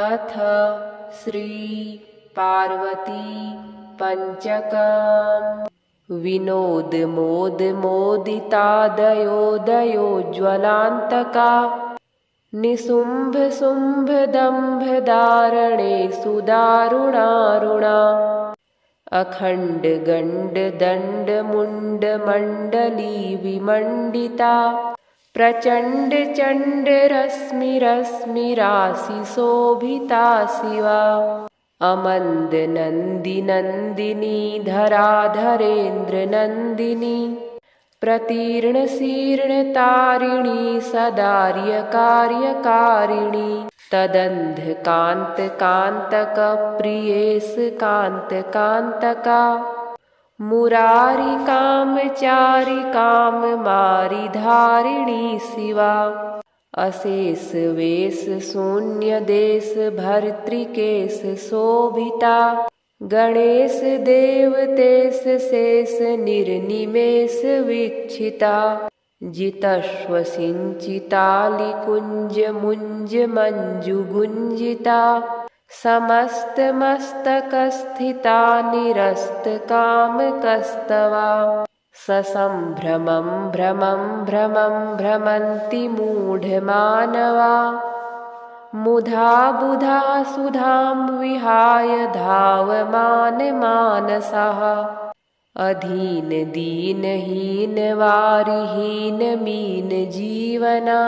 अथ श्री पार्वती पंचकम्। विनोद मोद मोदितादयोदयोज्ज्वलान्तका निशुम्भ शुम्भ दम्भ दारणे सुदारुणारुणा अखण्ड गण्ड दण्ड मुण्ड मण्डली विमण्डिता प्रचण्ड चण्ड रश्मि रश्मि राशि शोभिता शिवा अमन्द नन्दी नन्दिनी धराधरेन्द्र नन्दिनी प्रतीर्ण शीर्ण तारिणी सदार्य कार्यकारिणी तदन्ध कान्त कान्तक प्रियेश कान्त कान्तका मुरारी कामचारी काम मारी धारिणी शिवा अशेष वेश शून्य देश भर्तृकेश शोभिता गणेश देवतेश शेष निर्निमेष वीक्षिता जितश्व सिञ्चितालिकुञ्ज मुञ्ज मञ्जुगुञ्जिता समस्त मस्तकस्थिता निरस्तकामकस्तवा ससम्भ्रमं भ्रमं भ्रमं भ्रमन्ति मूढमानवा मुधा बुधा सुधां विहाय धावमानमानसः अधीन दीनहीन वारिहीन मीन जीवना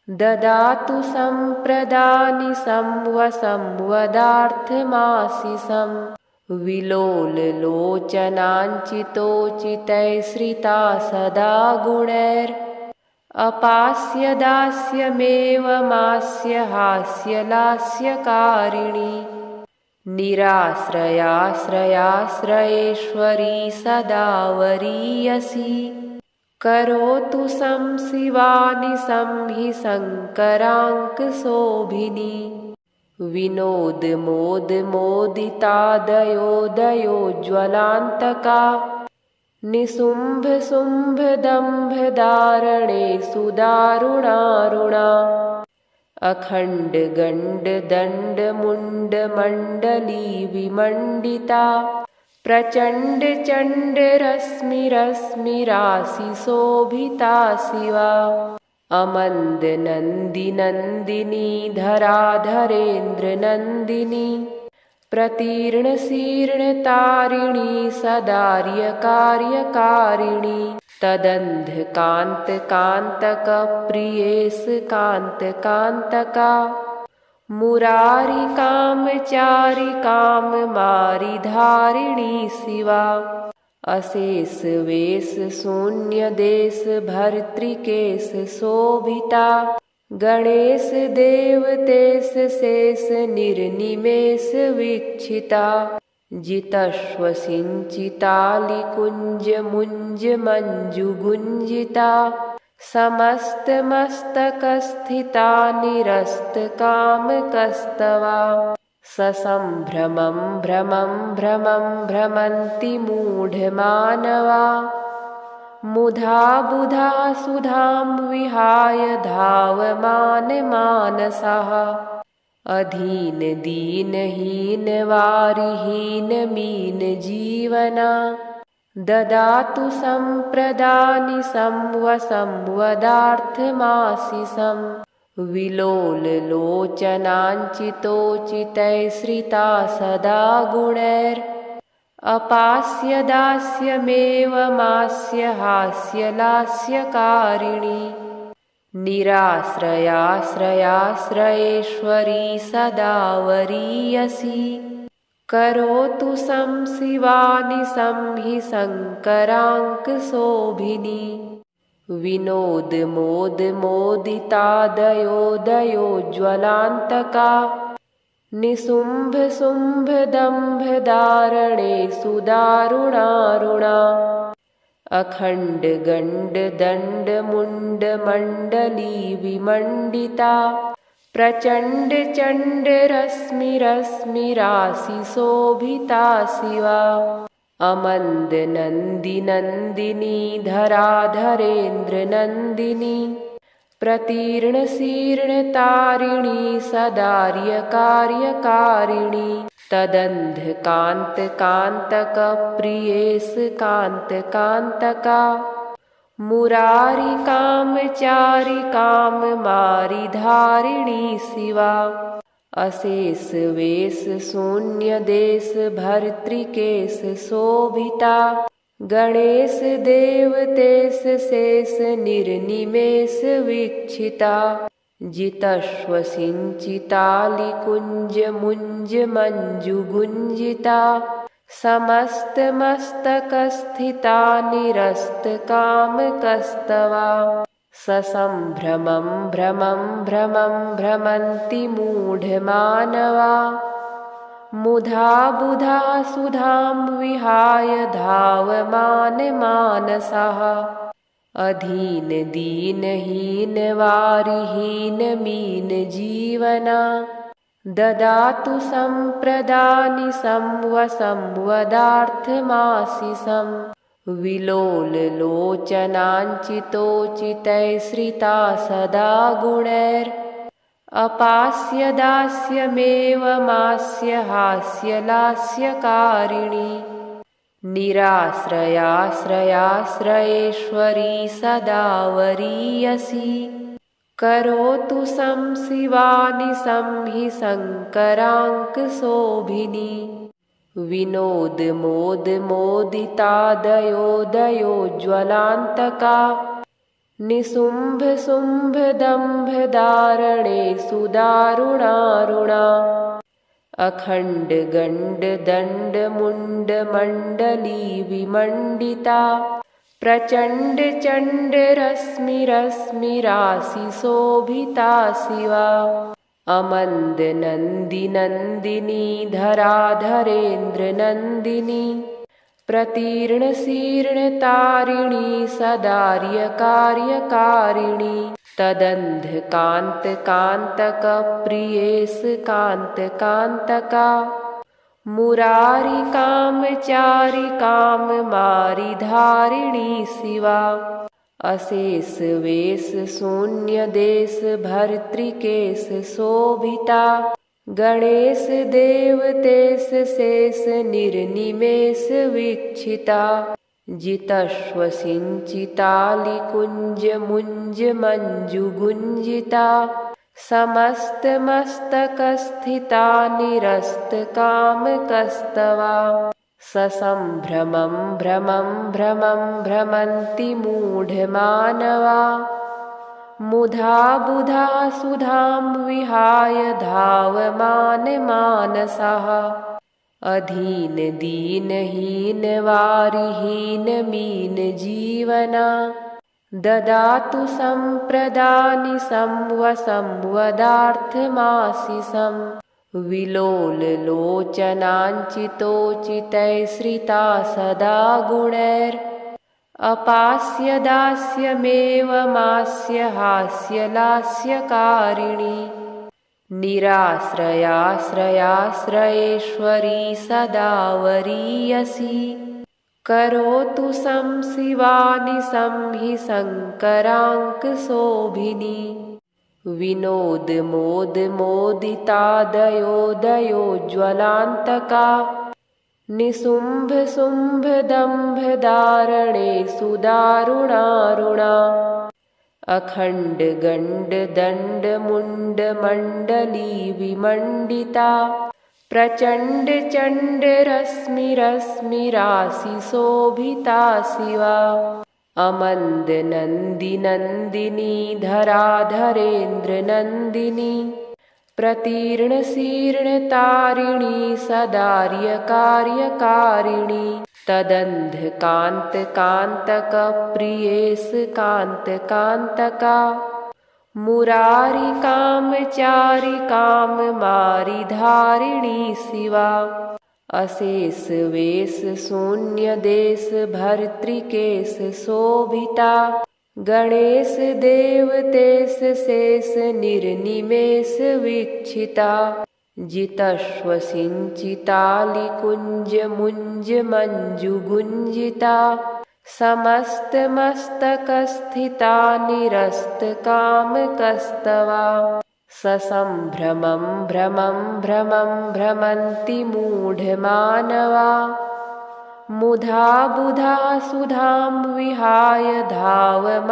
ददातु सम्प्रदानि संवदार्थमाशिषं विलोल लोचनाञ्चितोचितैश्रिता सदा गुणैर् अपास्य दास्यमेवमास्य हास्यलास्यकारिणी निराश्रयाश्रयाश्रयेश्वरी सदा वरीयसी करोतु संशिवानि संहि शङ्कराङ्कशोभिनी विनोद मोद मोदितादयोदयोज्ज्वलान्तका निशुम्भ शुम्भ दम्भ दारणे सुदारुणारुणा अखण्ड गण्ड दण्ड मुण्ड मण्डली विमण्डिता प्रचण्ड चण्ड रश्मि रश्मि राशि शोभिता शिवा अमन्द नन्दी नन्दिनी धराधरेन्द्र नन्दिनी प्रतीर्ण शीर्ण तारिणी सदार्य कार्यकारिणी तदन्ध कान्त कान्तक प्रियेश कान्त कान्तका मुरारी कामचारी काम मारी धारिणी शिवा अशेष वेश शून्य देश भर्तृकेश शोभिता गणेश देवतेश शेष निर्निमेष वीक्षिता जितश्व सिञ्चितालिकुञ्ज मुञ्ज मञ्जुगुञ्जिता समस्त मस्तकस्थिता निरस्तकामकस्तवा ससम्भ्रमं भ्रमं भ्रमं भ्रमन्ति मूढमानवा मुधा बुधा सुधां विहाय धावमानमानसः अधीन दीनहीन वारिहीन मीन जीवना ददातु सम्प्रदानि संवदार्थमाशिषं विलोल लोचनाञ्चितोचितैश्रिता सदा गुणैर् अपास्य दास्यमेवमास्य हास्यलास्यकारिणी निराश्रयाश्रयाश्रयेश्वरी सदा वरीयसी करोतु संशिवानि संहि शङ्कराङ्कशोभिनी विनोद मोद मोदितादयोदयोज्ज्वलान्तका निशुम्भ शुम्भ दम्भ दारणे सुदारुणारुणा अखण्ड गण्ड दण्ड मुण्ड मण्डली विमण्डिता प्रचण्ड चण्ड रश्मि रश्मि राशि शोभिता शिवा अमन्द नन्दी नन्दिनी धराधरेन्द्र नन्दिनी प्रतीर्णशीर्णतारिणी सदार्यकार्यकारिणी तदन्धकान्तकान्तकप्रियेस्कान्तकान्तका मुरारिकामचारिकाममारिधारिणी शिवा अशेष वेश शून्य देश भर्तृकेश शोभिता गणेश देवतेश शेष निर्निमेष वीक्षिता जितश्व सिंचितालिकुञ्ज मुञ्ज मञ्जुगुञ्जिता समस्तमस्तकस्थिता निरस्तकामकस्तवा ससम्भ्रमं भ्रमं भ्रमं भ्रमन्ति मूढमानवा मुधा बुधा सुधां विहाय धावमानमानसः अधीन दीनहीन वारिहीन मीन जीवना ददातु सम्प्रदानि संवदार्थमाशिषं विलोललोचनाञ्चितोचितैश्रिता सदा गुणैर् अपास्य दास्यमेवमास्य हास्यलास्यकारिणी निराश्रयाश्रयाश्रयेश्वरी सदा वरीयसी करोतु संशिवानि संहि शङ्कराङ्कशोभिनी विनोदमोदमोदितादयोदयोज्ज्वलान्तका निशुम्भशुम्भदम्भधारणे सुदारुणारुणा अखण्डगण्डदण्डमुण्डमण्डली विमण्डिता प्रचण्डचण्डरश्मिरश्मिराशिशोभिता शिवा अमन्दनन्दिनन्दिनी धराधरेन्द्रनन्दिनी प्रतीर्णशीर्णतारिणी सदार्यकार्यकारिणी तदन्धकान्तकान्तकप्रियेस्कान्तकान्तका मुरारिकामचारिकाममारिधारिणी शिवा अशेष वेश शून्य देश भर्तृकेश शोभिता गणेश देवतेश शेष निर्निमेष वीक्षिता जितश्व सिंचितालिकुञ्ज मुञ्ज मञ्जुगुञ्जिता समस्तमस्तकस्थिता निरस्तकामकस्तवा ससम्भ्रमं भ्रमं भ्रमं भ्रमन्ति मूढमानवा मुधा बुधा सुधां विहाय धावमानमानसः अधीन दीनहीन वारिहीन मीन जीवना ददातु सम्प्रदानि संवदार्थमाशिषं विलोललोचनाञ्चितोचितैश्रिता सदा गुणैर् अपास्य दास्यमेवमास्य हास्यलास्यकारिणी निराश्रयाश्रयाश्रयेश्वरी सदा वरीयसी करोतु संशिवानि संहि शङ्कराङ्कशोभिनी विनोदमोदमोदितादयोदयोज्ज्वलान्तका निशुम्भशुम्भदम्भधारणे सुदारुणारुणा अखण्डगण्डदण्डमुण्डमण्डली विमण्डिता प्रचण्डचण्डरश्मिरश्मिराशिशोभिता शिवा अमन्दनन्दिनन्दिनी धराधरेन्द्रनन्दिनी प्रतीर्णशीर्णतारिणी सदार्यकार्यकारिणी तदन्धकान्तकान्तकप्रियेस्कान्तकान्तका मुरारिकामचारिकाममारिधारिणी शिवा अशेष वेश शून्य देश भर्तृकेश शोभिता गणेश देवतेश शेष निर्निमेष वीक्षिता जितश्व सिंचितालिकुञ्ज मुञ्ज मञ्जुगुञ्जिता समस्तमस्तकस्थिता निरस्तकामकस्तवा ससम्भ्रमं भ्रमं भ्रमं भ्रमन्ति मूढमानवा मुधा बुधा सुधां विहाय धावमानमानसः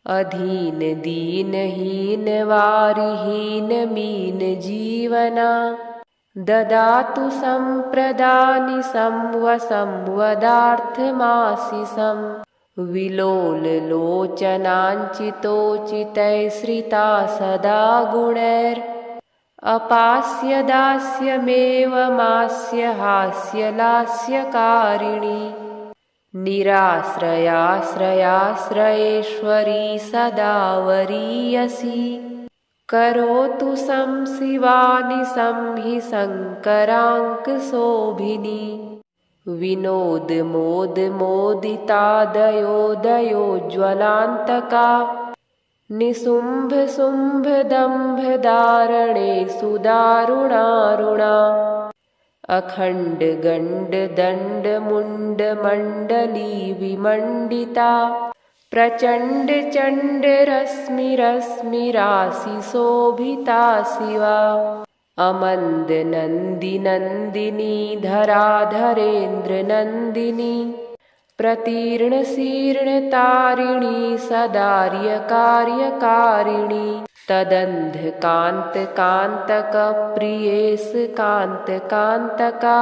अधीन दीनहीन वारिहीन मीन जीवना ददातु सम्प्रदानि संवदार्थमाशिषं विलोललोचनाञ्चितोचितैश्रिता सदा गुणैर् अपास्य दास्यमेवमास्य हास्यलास्यकारिणी निराश्रयाश्रयाश्रयेश्वरी सदा वरीयसी करोतु संशिवानि संहि शङ्कराङ्कशोभिनी विनोदमोदमोदितादयोदयोज्ज्वलान्तका निशुम्भशुम्भदम्भधारणे सुदारुणारुणा अखण्डगण्डदण्डमुण्डमण्डली विमण्डिता प्रचण्डचण्डरश्मिरश्मिराशिशोभिता शिवा अमन्दनन्दिनन्दिनी धराधरेन्द्रनन्दिनी प्रतीर्णशीर्णतारिणी सदार्यकार्यकारिणी तदन्धकान्तकान्तकप्रियेशकान्तकान्तका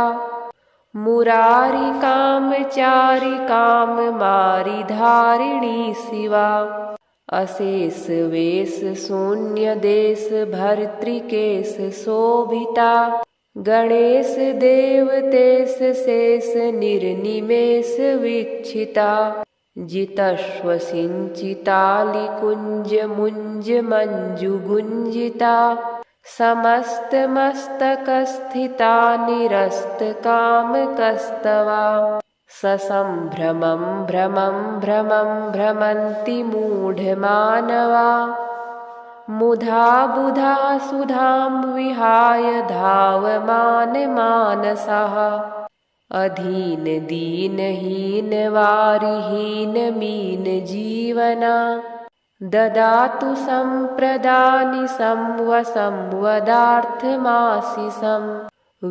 मुरारिकामचारिकाममारिधारिणी शिवा अशेषवेशशून्यदेशभर्तृकेश शोभिता गणेश देवतेश शेष निर्निमेष वीक्षिता जितस्व सिञ्चितालिकुञ्ज मुञ्ज मञ्जुगुञ्जिता समस्तमस्तकस्थिता निरस्तकामकस्तवा ससम्भ्रमं भ्रमं भ्रमं भ्रमन्ति मूढमानवा मुधा बुधा सुधां विहाय धावमानमानसः अधीन दीनहीन वारिहीन मीन जीवना ददातु सम्प्रदानि संवदार्थमाशिषं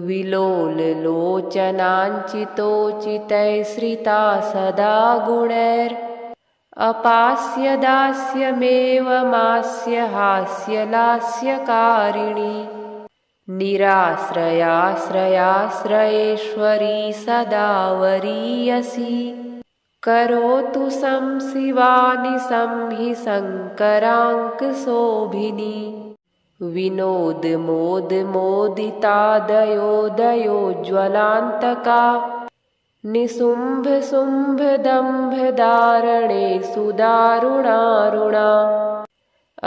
विलोललोचनाञ्चितोचितैश्रिता सदा गुणैर् अपास्य दास्यमेवमास्य हास्यलास्यकारिणी निराश्रयाश्रयाश्रयेश्वरी सदा वरीयसी करोतु संशिवानि संहि शङ्कराङ्कशोभिनी विनोदमोदमोदितादयोदयोज्ज्वलान्तका निशुम्भशुम्भदम्भधारणे सुदारुणारुणा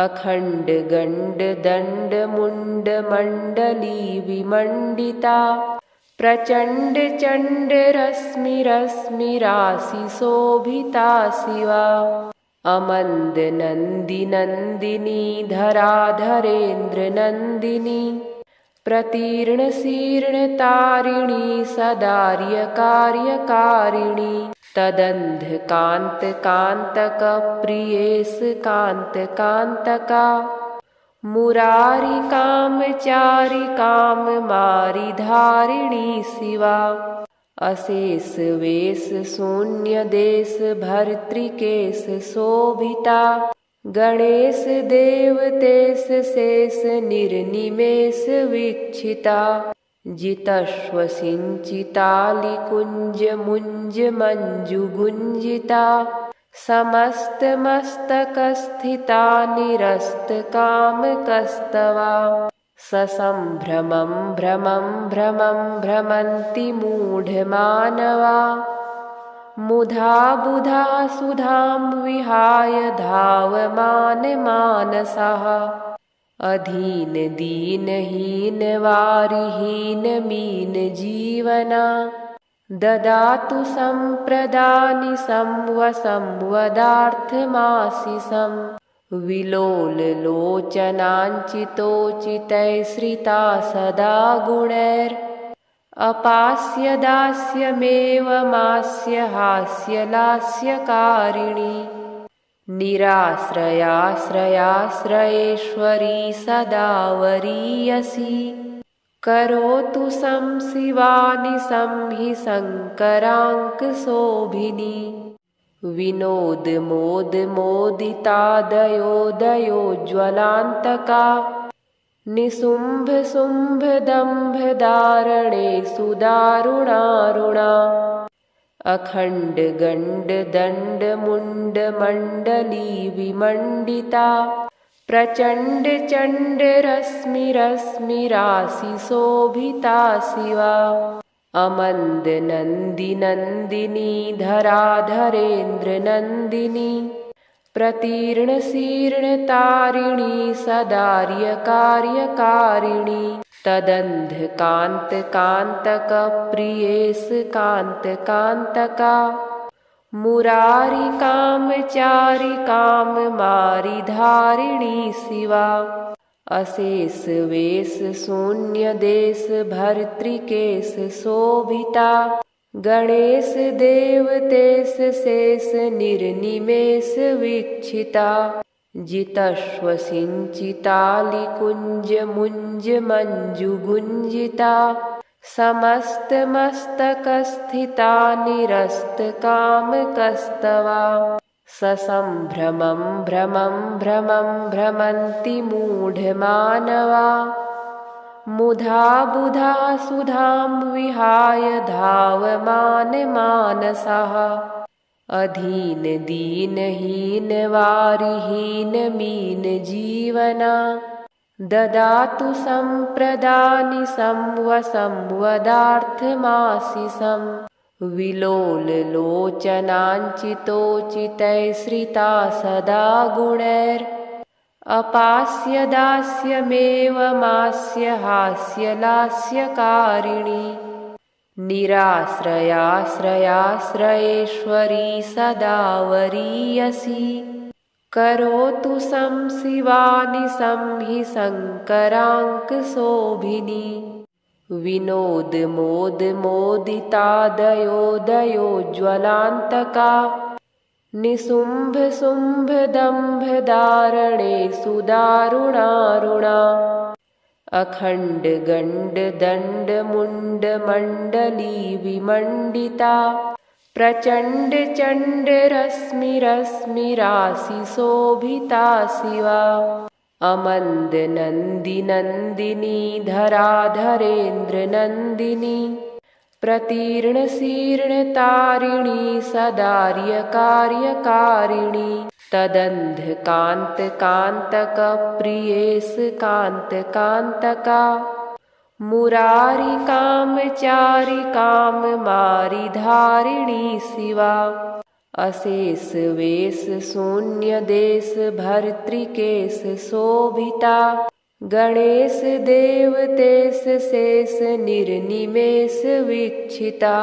अखण्डगण्डदण्डमुण्डमण्डली विमण्डिता प्रचण्डचण्डरश्मिरश्मिराशिशोभिता शिवा अमन्दनन्दिनन्दिनी धराधरेन्द्रनन्दिनी प्रतीर्णशीर्णतारिणी सदार्यकार्यकारिणी तदन्धकान्तकान्तकप्रियेशकान्तकान्तका मुरारिकामचारिकाममारिधारिणी शिवा अशेषवेशशून्यदेशभर्तृकेश शोभिता गणेश देवतेश शेष निर्निमेष वीक्षिता जितस्व सिञ्चितालिकुञ्ज मुञ्ज मञ्जुगुञ्जिता समस्तमस्तकस्थिता निरस्तकामकस्तवा ससम्भ्रमं भ्रमं भ्रमं भ्रमन्ति मूढमानवा मुधा बुधा सुधां विहाय धावमानमानसः अधीन दीनहीन वारिहीन मीन जीवना ददातु सम्प्रदानि संवदार्थमाशिषं विलोललोचनाञ्चितोचितैश्रिता सदा गुणैर् अपास्य दास्यमेवमास्य हास्यलास्यकारिणी निराश्रयाश्रयाश्रयेश्वरी सदा वरीयसी करोतु संशिवानि संहि शङ्कराङ्कशोभिनी विनोदमोदमोदितादयोदयोज्ज्वलान्तका निशुम्भशुम्भदम्भधारणे सुदारुणारुणा अखण्डगण्डदण्डमुण्डमण्डली विमण्डिता प्रचण्डचण्डरश्मिरश्मिराशिशोभिता शिवा अमन्दनन्दिनन्दिनी धराधरेन्द्रनन्दिनी प्रतीर्णशीर्णतारिणी सदार्यकार्यकारिणी तदन्धकान्तकान्तकप्रियेशकान्तकान्तका मुरारिकामचारिकाममारिधारिणी शिवा अशेषवेशशून्यदेशभर्तृकेश शोभिता गणेश देवतेश शेष निर्निमेष वीक्षिता जितश्वसिञ्चितालिकुञ्जमुञ्जमञ्जुगुञ्जिता समस्तमस्तकस्थिता निरस्तकामकस्तवा ससम्भ्रमं भ्रमं भ्रमं भ्रमन्ति मूढमानवा मुधा बुधा सुधां विहाय धावमानमानसः अधीनदीनहीनवारिहीनमीनजीवना ददातु सम्प्रदानि संवसंवदार्थमाशिषं विलोललोचनाञ्चितोचितैश्रिता सदा गुणैर् अपास्य दास्यमेवमास्य हास्यलास्यकारिणी निराश्रयाश्रयाश्रयेश्वरी सदा वरीयसी करोतु संशिवानि संहि शङ्कराङ्कशोभिनी विनोदमोदमोदितादयोदयोज्ज्वलान्तका निशुम्भशुम्भदम्भधारणे सुदारुणारुणा अखण्डगण्डदण्डमुण्डमण्डली विमण्डिता प्रचण्डचण्डरश्मिरश्मिराशिशोभिता शिवा अमन्दनन्दिनन्दिनी धराधरेन्द्रनन्दिनी प्रतीर्णशीर्णतारिणी सदार्यकार्यकारिणी तदन्धकान्तकान्तकप्रियेशकान्तकान्तका मुरारिकामचारिकाममारिधारिणी शिवा अशेषवेशशून्यदेशभर्तृकेश शोभिता गणेश देवतेश शेष निर्निमेष वीक्षिता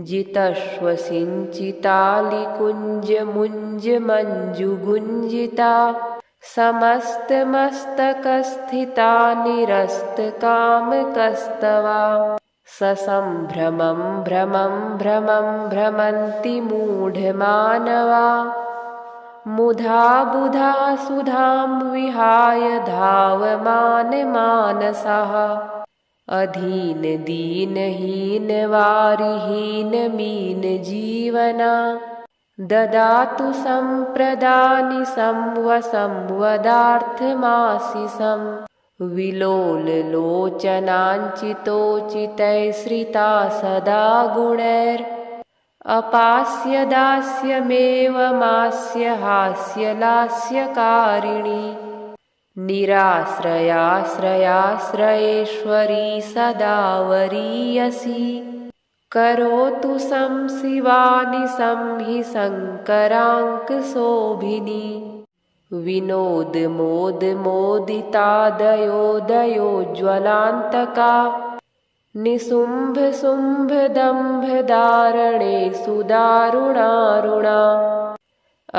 जितश्वसिञ्चितालिकुञ्जमुञ्जमञ्जुगुञ्जिता समस्तमस्तकस्थिता निरस्तकामकस्तवा ससम्भ्रमं भ्रमं भ्रमं भ्रमन्ति मूढमानवा मुधा बुधा सुधां विहाय धावमानमानसः अधीनदीनहीनवारिहीनमीनजीवना ददातु सम्प्रदानि संवसंवदार्थमाशिषं विलोललोचनाञ्चितोचितैश्रिता सदा गुणैर् अपास्य दास्यमेवमास्य हास्यलास्यकारिणी निराश्रयाश्रयाश्रयेश्वरी सदा वरीयसी करोतु संशिवानि संहि शङ्कराङ्कशोभिनी विनोदमोदमोदितादयोदयोज्ज्वलान्तका निशुम्भशुम्भदम्भधारणे सुदारुणारुणा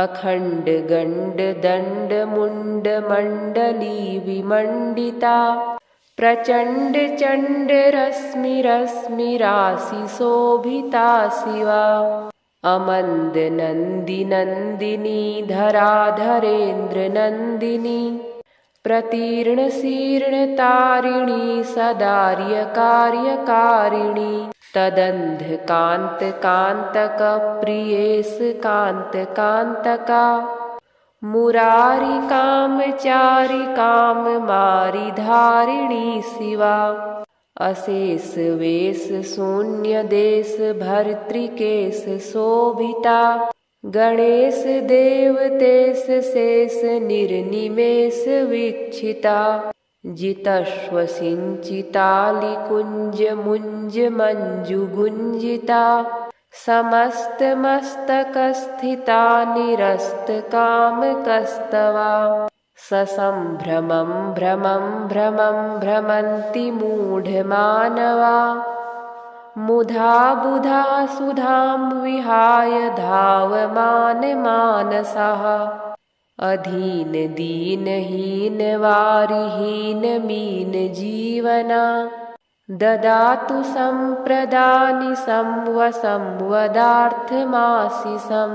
अखण्डगण्डदण्डमुण्डमण्डली विमण्डिता प्रचण्ड चण्ड रश्मि रश्मि राशि शोभिता शिवा अमन्द नन्दी नन्दिनी धराधरेन्द्र नन्दिनी प्रतीर्ण शीर्ण तारिणी सदार्य कार्यकारिणी तदन्धकान्त कान्तक प्रियेश कान्त कान्तका मुरारी कामचारी काम मारी धारिणी शिवा अशेष वेश शून्य देश भर्तृकेश शोभिता गणेश देवतेश शेष निर्निमेष वीक्षिता जितश्व सिंचितालि कुंज मुंज मंजु गुंजिता समस्त मस्तक स्थिता निरस्त काम कस्तवा ससंभ्रमं भ्रमं भ्रमं भ्रमन्ति मूढमानवा मुधा बुधा सुधां विहाय धावमान मानसः अधीन दीनहीन वारिहीन मीन जीवना ददातु सम्प्रदानि संवदार्थमाशिषं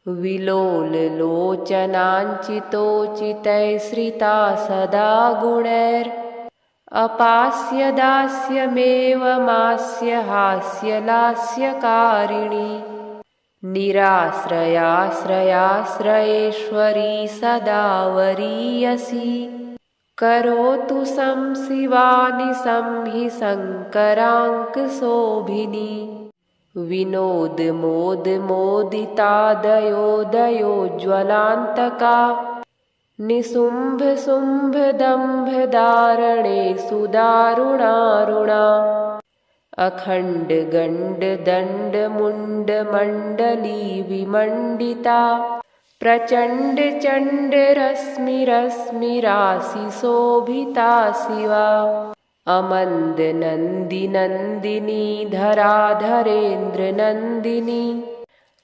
विलोल लोचनाञ्चितोचितैश्रिता सदा गुणैर् अपास्य दास्यमेवमास्य हास्यलास्यकारिणी निराश्रयाश्रयाश्रयेश्वरी सदा वरीयसी करोतु संशिवानि संहि शङ्कराङ्कशोभिनी विनोद मोद मोदितादयोदयोज्ज्वलान्तका निशुम्भ शुम्भ दम्भ दारणे सुदारुणारुणा अखण्ड गण्ड दण्ड मुण्ड मण्डली विमण्डिता प्रचण्ड चण्ड रश्मि रश्मि राशि शोभिता शिवा अमन्द नन्दी नन्दिनी धराधरेन्द्र नन्दिनी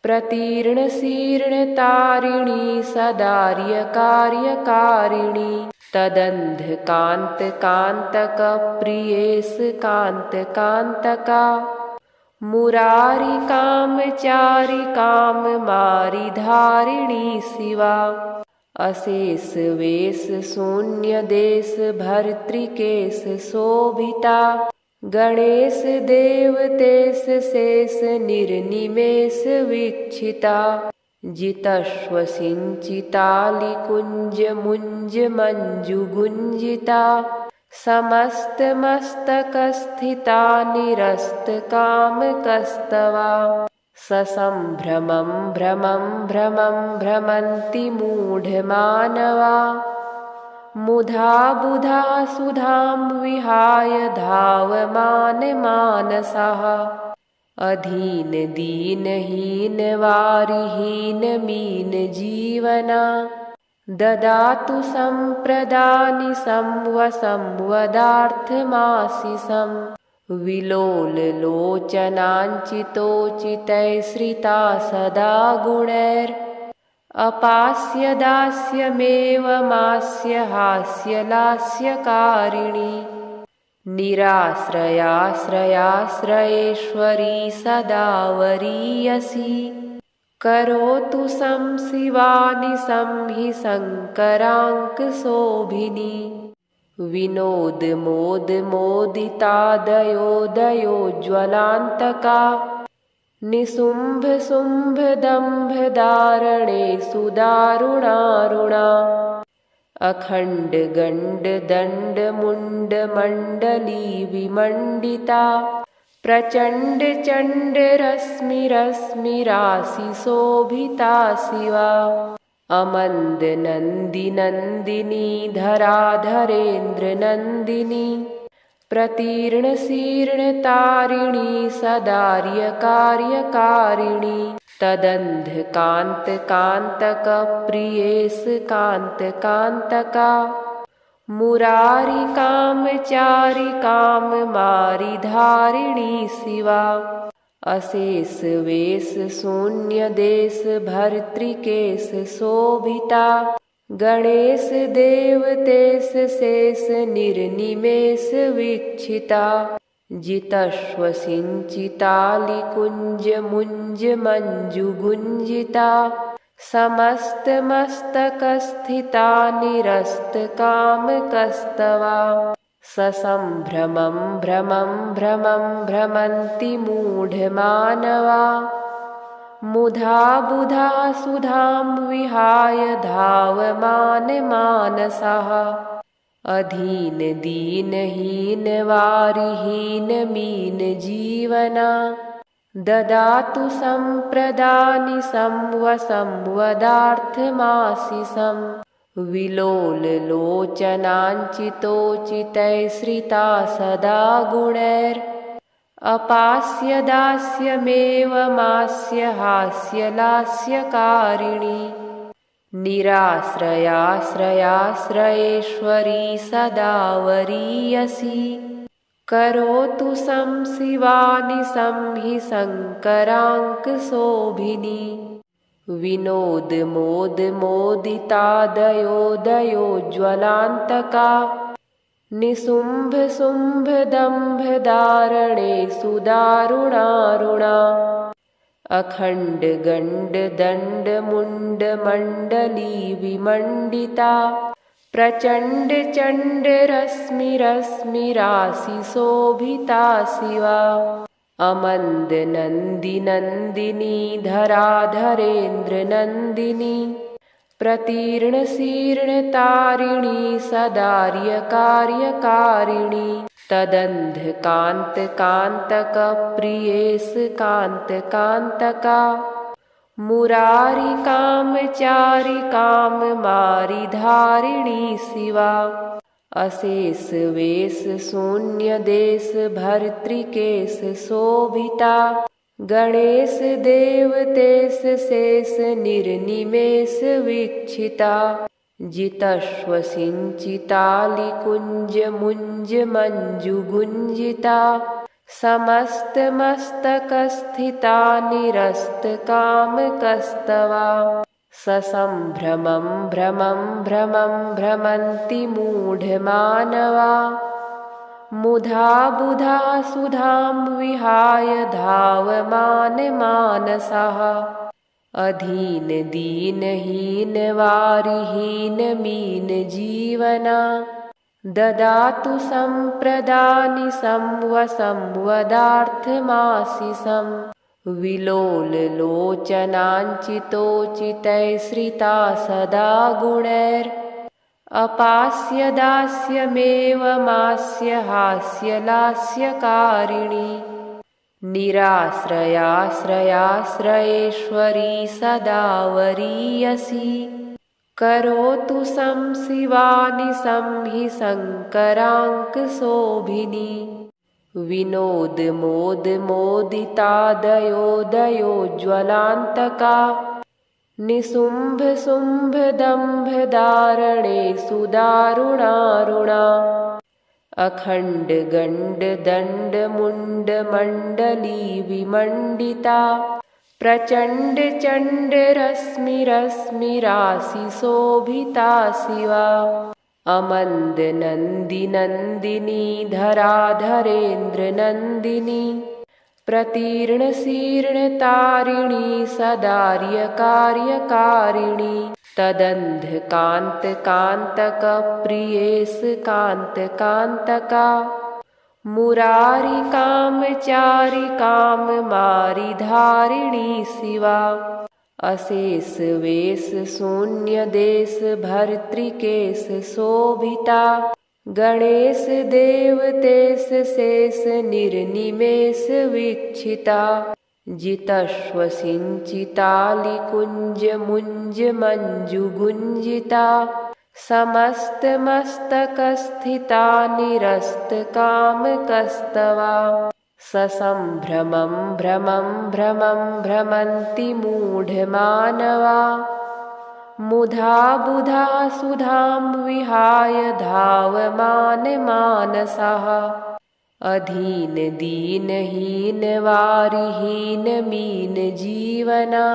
प्रतीर्ण शीर्ण तारिणी सदार्य कार्यकारिणी तदन्धकान्त कान्तक प्रियेश कान्त कान्तका मुरारी कामचारी काम मारी धारिणी शिवा अशेष वेश शून्य देश भर्तृकेश शोभिता गणेश देवतेश शेष निर्निमेष वीक्षिता जितश्व सिंचितालि कुंज मुंज मंजु गुंजिता समस्त मस्तक स्थिता निरस्त काम कस्तवा ससंभ्रमं भ्रमं भ्रमं भ्रमन्ति मूढमानवा मुधा बुधा सुधां विहाय धावमान मानसः अधीन दीनहीन वारिहीन मीन जीवना ददातु सम्प्रदानि संवदार्थमाशिषं विलोल लोचनाञ्चितोचितैश्रिता सदा गुणैर् अपास्य दास्यमेवमास्य हास्यलास्यकारिणी निराश्रयाश्रयाश्रयेश्वरी सदा वरीयसी करोतु संशिवानि संहि शङ्कराङ्कशोभिनी विनोद मोद मोदितादयोदयोज्ज्वलान्तका निशुम्भ शुम्भ दम्भ दारणे सुदारुणारुणा अखण्ड गण्ड दण्ड मुण्ड मण्डली विमण्डिता प्रचण्ड चण्ड रश्मि रश्मि राशि शोभिता शिवा अमन्द नन्दी नन्दिनी धराधरेन्द्र नन्दिनी प्रतीर्ण शीर्ण तारिणी सदार्य कार्यकारिणी तदन्धकान्त कान्तक प्रियेश कान्त कान्तका मुरारी कामचारी काम मारी धारिणी शिवा अशेष वेश शून्य देश भर्तृकेश शोभिता गणेश देवतेश शेष निर्निमेष वीक्षिता जितश्व सिञ्चितालिकुञ्ज मुञ्ज मञ्जुगुञ्जिता समस्तमस्तकस्थिता निरस्तकामकस्तवा ससम्भ्रमं भ्रमं भ्रमं भ्रमन्ति मूढमानवा मुधा बुधा सुधां विहाय धावमानमानसः अधीन दीनहीन वारिहीन मीन जीवना ददातु सम्प्रदानि संवदार्थमाशिषं विलोललोचनाञ्चितोचितैश्रिता सदा गुणैर् अपास्य दास्यमेवमास्य हास्यलास्यकारिणी निराश्रयाश्रयाश्रयेश्वरी सदा वरीयसी करोतु संशिवानि संहि शङ्कराङ्कशोभिनी विनोदमोदमोदितादयोदयोज्ज्वलान्तका निशुम्भशुम्भदम्भधारणे सुदारुणारुणा अखण्डगण्डदण्डमुण्डमण्डली विमण्डिता प्रचण्डचण्डरश्मिरश्मिराशिशोभिता शिवा अमन्दनन्दिनन्दिनी धराधरेन्द्रनन्दिनी प्रतीर्णशीर्णतारिणी सदार्यकार्यकारिणी तदन्धकान्तकान्तकप्रियेशकान्तकान्तका मुरारिकामचारिकाममारिधारिणी शिवा अशेष वेश शून्यदेश भर्तृकेश शोभिता गणेश देवतेश शेष निर्निमेष वीक्षिता जितश्व सिञ्चितालिकुञ्ज मुञ्ज मञ्जुगुञ्जिता समस्तमस्तकस्थिता निरस्तकामकस्तवा ससम्भ्रमं भ्रमं भ्रमं भ्रमन्ति मूढमानवा मुधा बुधा सुधां विहाय धावमानमानसः अधीन दीनहीन वारिहीन मीन जीवना ददातु सम्प्रदानि संवदार्थमाशिषं विलोललोचनाञ्चितोचितैश्रिता सदा गुणैर् अपास्य दास्यमेवमास्य हास्यलास्यकारिणी निराश्रयाश्रयाश्रयेश्वरी सदा वरीयसी करोतु संशिवानि संहि शङ्कराङ्कशोभिनी विनोदमोदमोदितादयोदयोज्ज्वलान्तका निशुम्भशुम्भदम्भधारणे सुदारुणारुणा अखण्डगण्डदण्डमुण्डमण्डली विमण्डिता प्रचण्डचण्डरश्मिरश्मिराशिशोभिता शिवा अमन्दनन्दिनन्दिनी धराधरेन्द्रनन्दिनी प्रतीर्णशीर्णतारिणी सदार्यकार्यकारिणी तदन्धकान्तकान्तकप्रियेशकान्तकान्तका मुरारिकामचारिकाममारिधारिणी शिवा अशेष वेश शून्यदेश भर्तृकेश शोभिता गणेश देवतेश शेष निर्निमेष वीक्षिता जितश्व सिञ्चितालिकुञ्ज मुञ्ज मञ्जुगुञ्जिता समस्तमस्तकस्थिता निरस्तकामकस्तवा ससम्भ्रमं भ्रमं भ्रमं भ्रमन्ति मूढमानवा मुधा बुधा सुधां विहाय धावमानमानसः अधीन दीनहीन वारिहीन मीन जीवना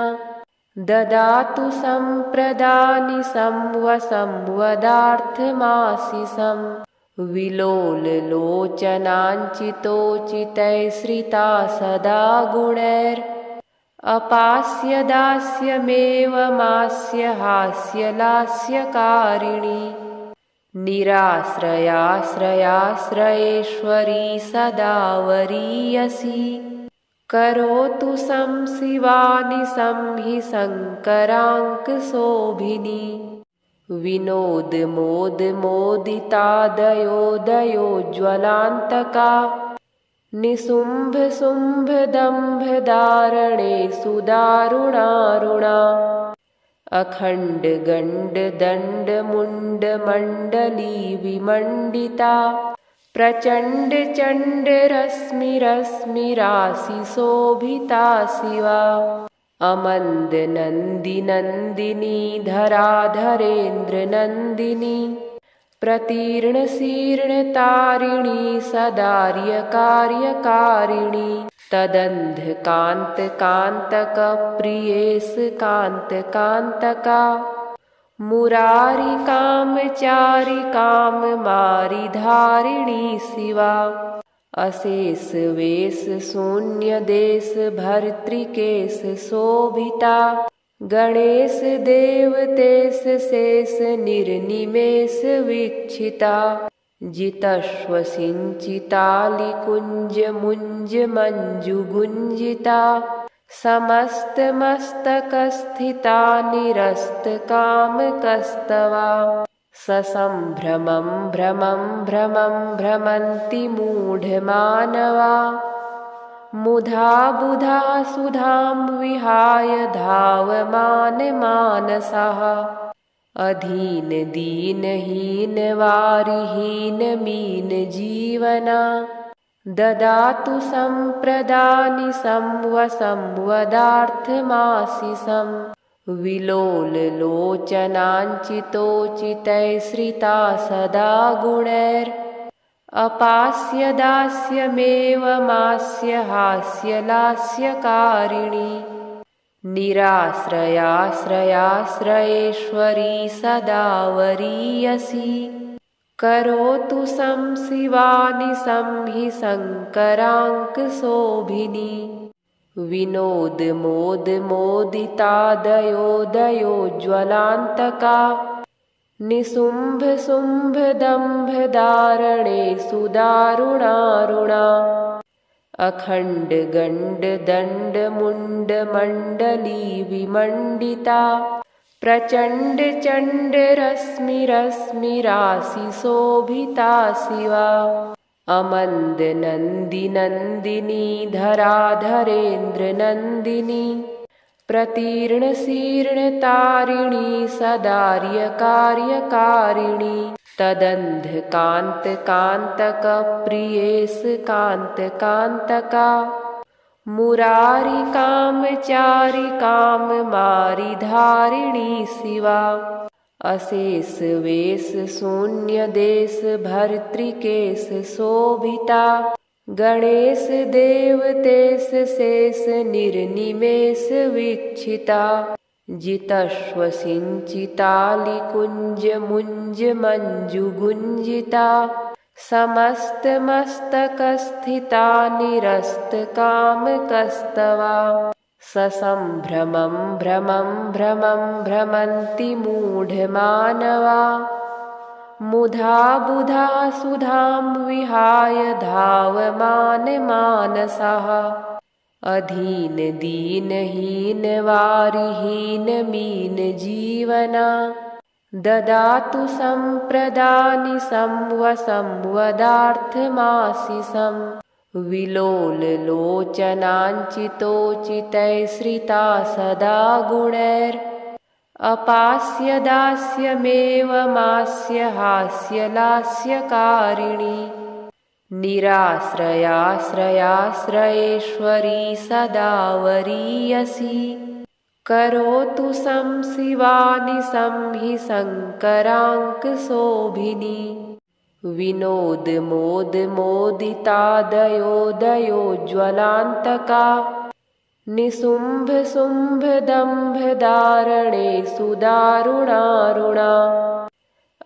ददातु सम्प्रदानि संवदार्थमाशिषं विलोललोचनाञ्चितोचितैश्रिता सदा गुणैर् अपास्य दास्यमेवमास्य हास्यलास्यकारिणी निराश्रयाश्रयाश्रयेश्वरी सदा वरीयसी करोतु संशिवानि संहि शङ्कराङ्कशोभिनी विनोदमोदमोदितादयोदयोज्ज्वलान्तका निशुम्भशुम्भदम्भधारणे सुदारुणारुणा अखण्डगण्डदण्डमुण्डमण्डली विमण्डिता प्रचण्डचण्डरश्मिरश्मिराशिशोभिता शिवा अमन्दनन्दिनन्दिनी धराधरेन्द्रनन्दिनी प्रतीर्णशीर्णतारिणी सदार्यकार्यकारिणी तदन्धकान्तकान्तकप्रियेशकान्तकान्तका मुरारिकामचारिकाममारिधारिणी शिवा अशेषवेशशून्यदेशभर्तृकेशशोभिता गणेशदेवतेश शेष निर्निमेष वीक्षिता जितश्वसिञ्चितालिकुञ्जमुञ्जमञ्जुगुञ्जिता समस्तमस्तकस्थिता निरस्तकामकस्तवा ससम्भ्रमं भ्रमं भ्रमं भ्रमन्ति मूढमानवा मुधा बुधा सुधां विहाय धावमानमानसः अधीनदीनहीनवारिहीनमीनजीवना ददातु सम्प्रदानि संवदार्थमाशिषं विलोललोचनाञ्चितोचितैश्रिता सदा गुणैर् अपास्य दास्यमेवमास्य हास्यलास्यकारिणी निराश्रयाश्रयाश्रयेश्वरी सदा वरीयसी करोतु संशिवानि संहि शङ्कराङ्कशोभिनी विनोदमोदमोदितादयोदयोज्ज्वलान्तका निशुम्भशुम्भदम्भधारणे सुदारुणारुणा अखण्डगण्डदण्डमुण्डमण्डली विमण्डिता प्रचण्डचण्डरश्मिरश्मिराशिशोभिता शिवा अमन्दनन्दिनन्दिनी धराधरेन्द्रनन्दिनी प्रतीर्णशीर्णतारिणी सदार्यकार्यकारिणी तदन्धकान्तकान्तकप्रियेशकान्तकान्तका मुरारिकामचारिकाममारिधारिणी शिवा अशेषवेशशून्यदेशभर्तृकेशशोभिता गणेशदेवतेश शेष निर्निमेष वीक्षिता जितश्वसिञ्चितालिकुञ्जमुञ्जमञ्जुगुञ्जिता समस्तमस्तकस्थिता निरस्तकामकस्तवा ससम्भ्रमं भ्रमं भ्रमं भ्रमन्ति मूढमानवा मुधा बुधा सुधां विहाय धावमानमानसः अधीनदीनहीनवारिहीनमीनजीवना ददातु सम्प्रदानि संवदार्थमाशिषं विलोललोचनाञ्चितोचितैश्रिता सदा गुणैर् अपास्य दास्यमेवमास्य हास्यलास्यकारिणी निराश्रयाश्रयाश्रयेश्वरी सदा वरीयसी करोतु संशिवानि संहि शङ्कराङ्कशोभिनी विनोदमोदमोदितादयोदयोज्ज्वलान्तका निशुम्भशुम्भदम्भधारणेषु दारुणारुणा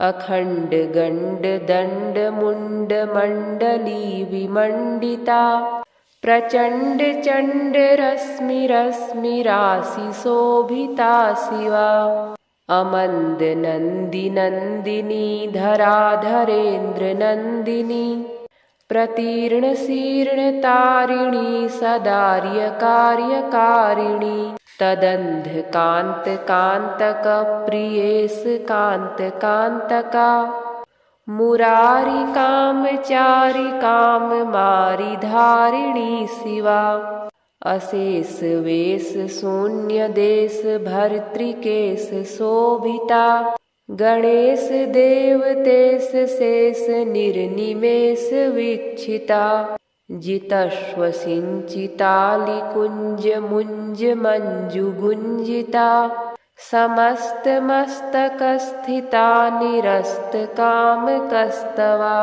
अखण्डगण्डदण्डमुण्डमण्डली विमण्डिता प्रचण्डचण्डरश्मिरश्मिराशिशोभिता शिवा अमन्दनन्दिनन्दिनी धराधरेन्द्रनन्दिनी प्रतीर्णशीर्णतारिणी सदार्यकार्यकारिणी तदन्धकान्तकान्तकप्रियेशकान्तकान्तका मुरारिकामचारिकाममारिधारिणी शिवा अशेषवेशशून्यदेशभर्तृकेश शोभिता गणेश देवतेश शेष निर्निमेष वीक्षिता जितश्वसिञ्चितालिकुञ्जमुञ्जमञ्जुगुञ्जिता समस्तमस्तकस्थिता निरस्तकामकस्तवा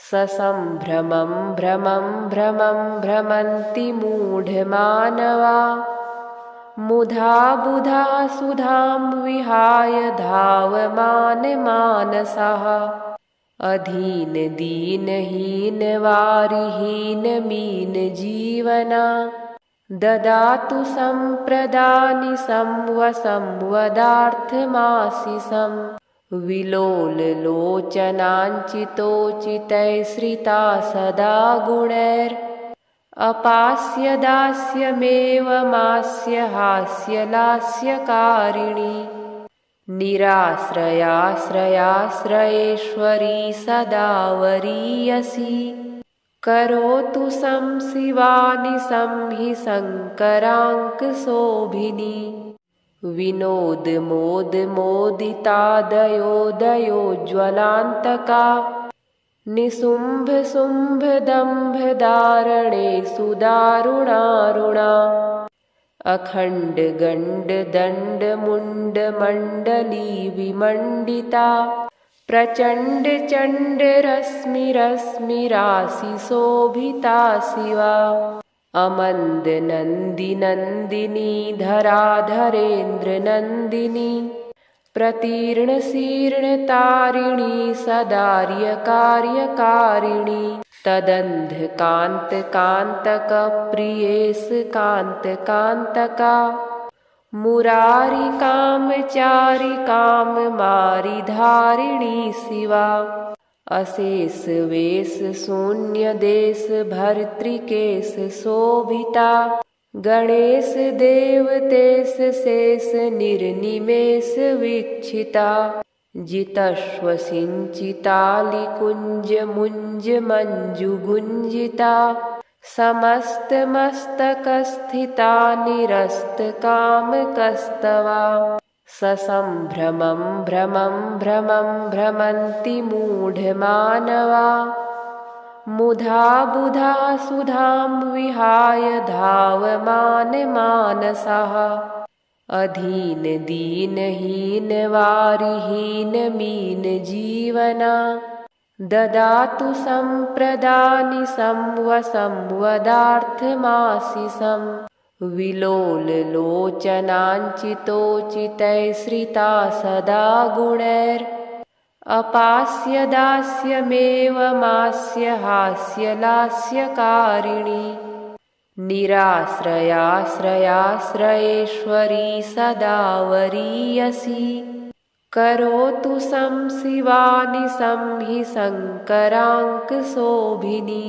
ससम्भ्रमं भ्रमं भ्रमं भ्रमन्ति मूढमानवा मुधा बुधा सुधां विहाय धावमानमानसः अधीनदीनहीनवारिहीनमीनजीवना ददातु सम्प्रदानि संवसंवदार्थमाशिषं विलोललोचनाञ्चितोचितैश्रिता सदा गुणैर् अपास्य दास्यमेवमास्य हास्यलास्यकारिणी निराश्रयाश्रयाश्रयेश्वरी सदा वरीयसी करोतु संशिवानि संहि शङ्कराङ्कशोभिनी विनोदमोदमोदितादयोदयोज्ज्वलान्तका निशुम्भशुम्भदम्भधारणेषु दारुणारुणा अखण्डगण्डदण्डमुण्डमण्डली विमण्डिता प्रचण्डचण्डरश्मिरश्मिराशिशोभिता शिवा अमन्दनन्दिनन्दिनी धराधरेन्द्रनन्दिनी प्रतीर्णशीर्णतारिणी सदार्यकार्यकारिणी तदन्धकान्तकान्तकप्रियेशकान्तकान्तका मुरारिकामचारिकाममारिधारिणी शिवा अशेषवेशशून्यदेशभर्तृकेश शोभिता गणेश देवतेश शेष निर्निमेष वीक्षिता जितश्वसिञ्चितालिकुञ्जमुञ्जमञ्जुगुञ्जिता समस्तमस्तकस्थिता निरस्तकामकस्तवा ससम्भ्रमं भ्रमं भ्रमं भ्रमन्ति मूढमानवा मुधा बुधा सुधां विहाय धावमानमानसः अधीनदीनहीनवारिहीनमीनजीवना ददातु सम्प्रदानि संवसंवदार्थमाशिषं विलोललोचनाञ्चितोचितैश्रिता सदा गुणैर् अपास्य दास्यमेवमास्य हास्यलास्यकारिणी निराश्रयाश्रयाश्रयेश्वरी सदा वरीयसी करोतु संशिवानि संहि शङ्कराङ्कशोभिनी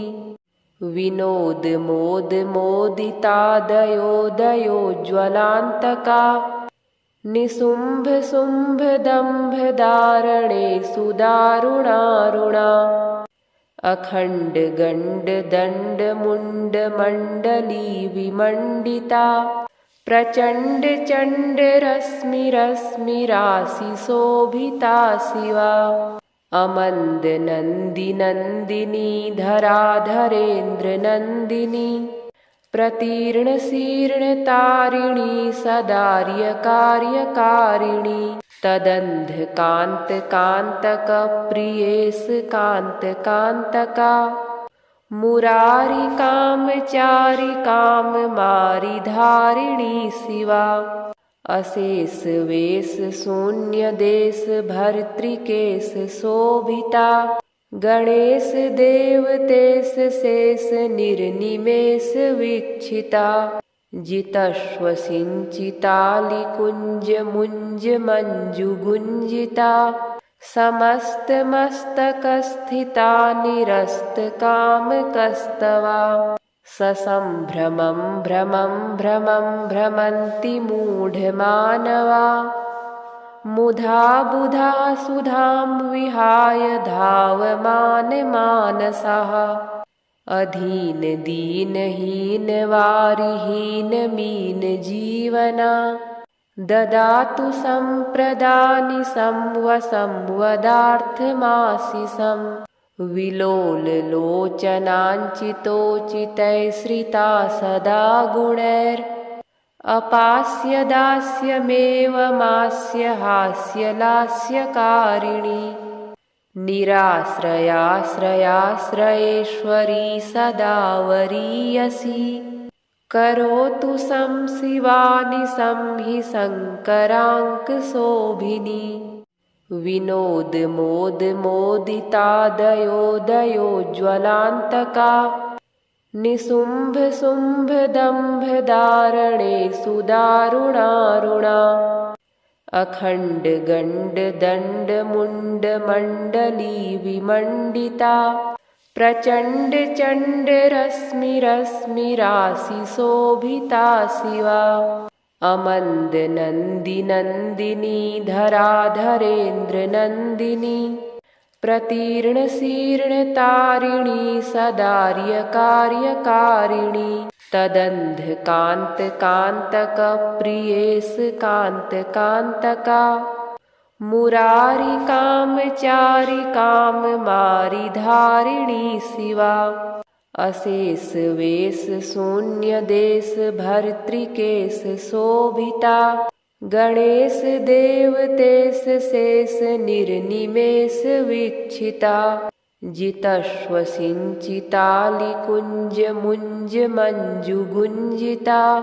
विनोदमोदमोदितादयोदयोज्ज्वलान्तका निशुम्भशुम्भदम्भधारणेषु दारुणारुणा अखण्डगण्डदण्डमुण्डमण्डली विमण्डिता प्रचण्डचण्डरश्मिरश्मिराशिशोभिता शिवा अमन्दनन्दिनन्दिनी धराधरेन्द्रनन्दिनी प्रतीर्णशीर्णतारिणी सदार्यकार्यकारिणी तदन्धकान्तकान्तकप्रियेशकान्तकान्तका मुरारी कामचारी काम मारी धारिणी शिवा। अशेष वेश शून्य देश भर्तृकेश शोभिता। गणेश देवतेश शेष निर्निमेष वीक्षिता। जितश्व सिंचितालि कुंज मुंज मंजु गुंजिता। समस्त मस्तक स्थिता निरस्त काम कस्तवा। ससंभ्रमं भ्रमं भ्रमं भ्रमन्ति मूढमानवा। मुधा बुधा सुधां विहाय धावमान मानसः। अधीन दीन हीन वारिहीन मीन जीवना। ददातु संप्रदानि संवदार्थमाशिषम्। विलोल लोचनाञ्चितोचितैश्रिता सदा गुणैर्। अपास्य दास्यमेवमास्य हास्यलास्यकारिणी। निराश्रयाश्रयाश्रयेश्वरी सदा वरीयसी। करोतु संशिवानि संहि शङ्कराङ्कशोभिनी। विनोद मोद मोदितादयोदयोज्ज्वलान्तका। निशुम्भ शुम्भ दम्भ दारणे सुदारुणारुणा। अखण्ड गण्ड दण्ड मुण्ड मण्डली विमण्डिता। प्रचण्ड चण्ड रश्मि रश्मि राशि शोभिता शिवा। अमन्द नन्दी नन्दिनी धराधरेन्द्र नन्दिनी। प्रतीर्ण शीर्ण तारिणी सदार्य कार्यकारिणी। तदन्ध कान्त कान्तक प्रियेश कान्त कान्तका। मुरारी कामचारी काम मारी धारिणी शिवा। अशेष वेश शून्य देश भर्तृकेश शोभिता। गणेश देवतेश शेष निर्निमेष वीक्षिता। जितश्व सिंचितालि कुंज मुंज मंजु गुंजिता।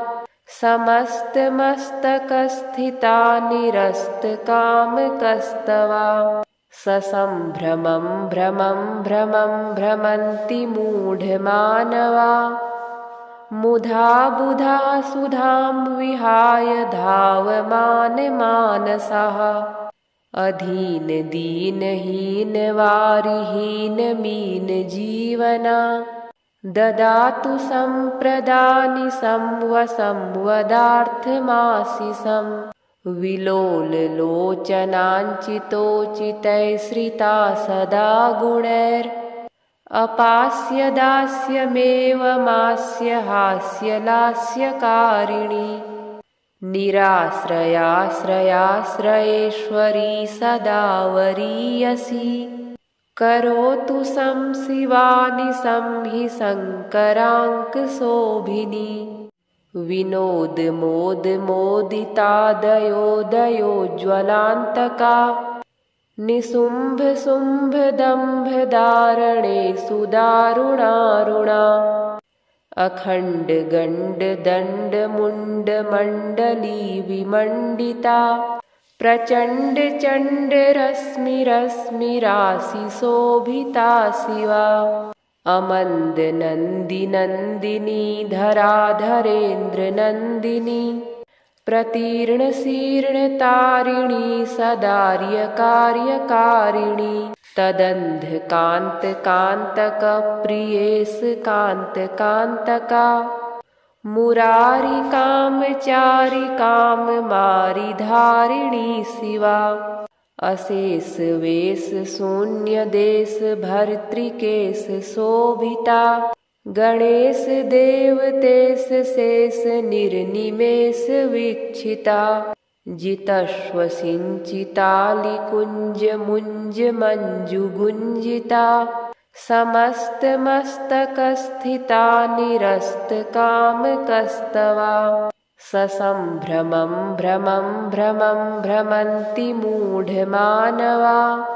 समस्त मस्तक स्थिता निरस्त काम कस्तवा। ससंभ्रमं भ्रमं भ्रमं भ्रमन्ति मूढमानवा। मुधा बुधा सुधां विहाय धावमान मानसः। अधीन दीन हीन वारिहीन मीन जीवना। ददातु संप्रदानि संवदार्थमाशिषम्। विलोल लोचनाञ्चितोचितैश्रिता सदा गुणैर्। अपास्य दास्यमेवमास्य हास्यलास्यकारिणी। निराश्रयाश्रयाश्रयेश्वरी सदा वरीयसी। करोतु संशिवानि संहि शङ्कराङ्कशोभिनी। विनोद मोद मोदितादयोदयोज्ज्वलान्तका। निशुम्भ शुम्भ दम्भ दारणे सुदारुणारुणा। अखण्ड गण्ड दण्ड मुण्ड मण्डली विमण्डिता। प्रचण्ड चण्ड रश्मि रश्मि राशि शोभिता शिवा। अमन्द नन्दी नन्दिनी धराधरेन्द्र नन्दिनी। प्रतीर्ण शीर्ण तारिणी सदार्य कार्यकारिणी। तदन्ध कान्त कान्तक प्रियेश कान्त कान्तका। मुरारी कामचारी काम मारी धारिणी शिवा। अशेष वेश शून्य देश भर्तृकेश शोभिता। गणेश देवतेश शेष निर्निमेष वीक्षिता। जितश्व सिंचितालि कुंज मुंज मंजु गुंजिता। समस्त मस्तक स्थिता निरस्त काम कस्तवा। ससंभ्रमं भ्रमं भ्रमं भ्रमन्ति मूढमानवा।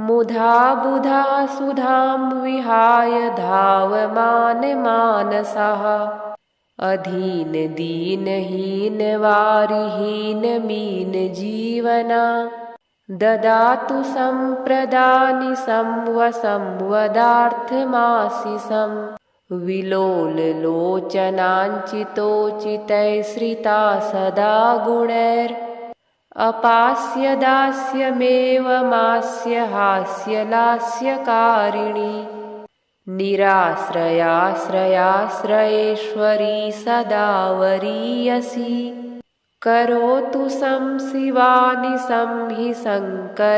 मुधा बुधा सुधां विहाय धावमानमानसः अधीन दीनहीन वारिहीन मीन जीवना ददातु सम्प्रदानिशं वशं वदार्थमाशिषं विलोललोचनाञ्चितोचितैश्रिता सदा गुणैर् अपास्य दास्यमेवमास्य हास्यलास्यकारिणी निराश्रयाश्रयाश्रयेश्वरी सदा वरीयसी करोतु संशिवानि संहि शङ्कराङ्कशोभिनी।